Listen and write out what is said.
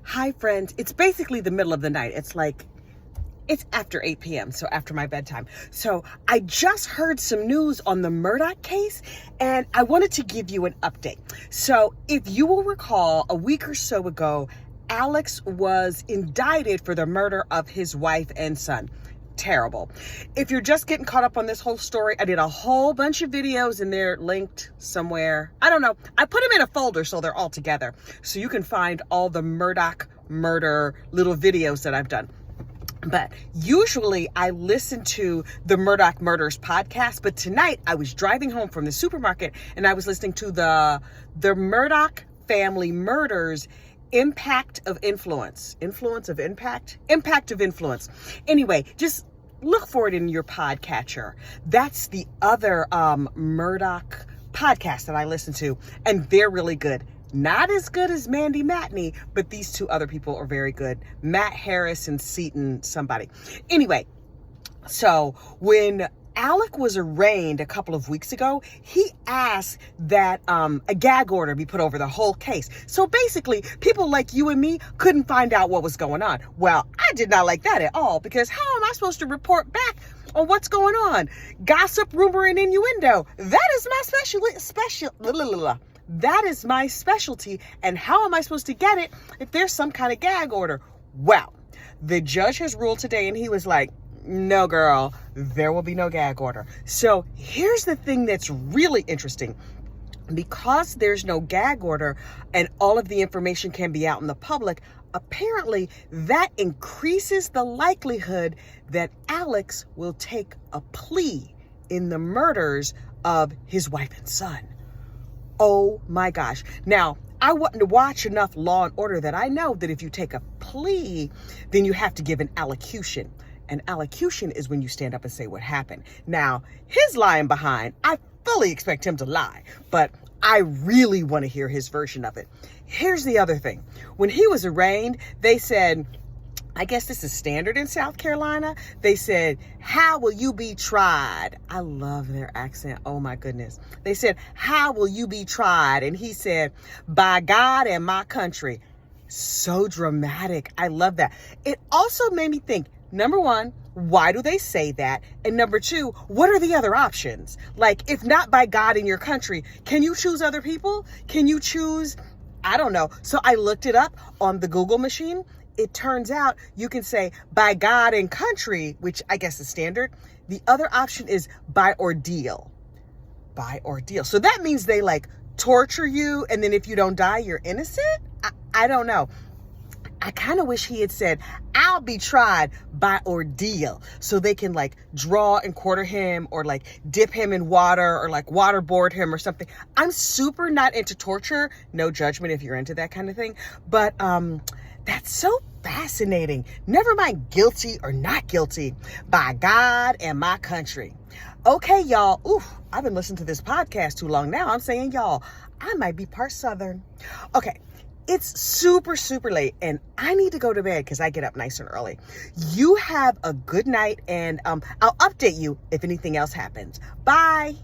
Hi, friends. It's basically the middle of the night. It's after 8 p.m., so after my bedtime. So I just heard some news on the Murdaugh case, and I wanted to give you an update. So if you will recall, a week or so ago, Alex was indicted for the murder of his wife and son. Terrible. If you're just getting caught up on this whole story, I did a whole bunch of videos and they're linked somewhere. I don't know. I put them in a folder so they're all together. So you can find all the Murdaugh murder little videos that I've done. But usually I listen to the Murdaugh Murders podcast, but tonight I was driving home from the supermarket and I was listening to the Murdaugh family murders impact of influence. Influence of impact? Impact of influence. Anyway, just look for it in your podcatcher. That's the other Murdaugh podcast that I listen to, and they're really good. Not as good as Mandy Matney, but these two other people are very good. Matt Harris and Seaton somebody. Anyway, so when Alec was arraigned a couple of weeks ago, he asked that a gag order be put over the whole case. So basically, people like you and me couldn't find out what was going on. Well, I did not like that at all, because how am I supposed to report back on what's going on? Gossip, rumor, and innuendo. That is my That is my specialty, and how am I supposed to get it if there's some kind of gag order? Well, the judge has ruled today, and he was like, no, girl, there will be no gag order. So here's the thing that's really interesting. Because there's no gag order and all of the information can be out in the public, apparently that increases the likelihood that Alex will take a plea in the murders of his wife and son. Oh my gosh. Now, I wouldn't watch enough Law and Order that I know that if you take a plea, then you have to give an allocution. An allocution is when you stand up and say what happened. Now, his lying behind, I fully expect him to lie, but I really want to hear his version of it. Here's the other thing. When he was arraigned, they said, I guess this is standard in South Carolina. They said, how will you be tried? I love their accent. Oh my goodness. They said, how will you be tried? And he said, by God and my country. So dramatic. I love that. It also made me think, number one, why do they say that? And number two, what are the other options? Like, if not by God in your country, can you choose other people? Can you choose, I don't know. So I looked it up on the Google machine. It turns out you can say by God and country, which I guess is standard. The other option is by ordeal. By ordeal. So that means they like torture you, and then if you don't die, you're innocent? I don't know. I kind of wish he had said, I'll be tried by ordeal, so they can like draw and quarter him or like dip him in water or like waterboard him or something. I'm super not into torture. No judgment if you're into that kind of thing. But that's so fascinating. Never mind guilty or not guilty. By God and my country. Okay, y'all. Oof, I've been listening to this podcast too long now. I'm saying, y'all, I might be part Southern. Okay. It's super, super late and I need to go to bed because I get up nice and early. You have a good night, and I'll update you if anything else happens. Bye.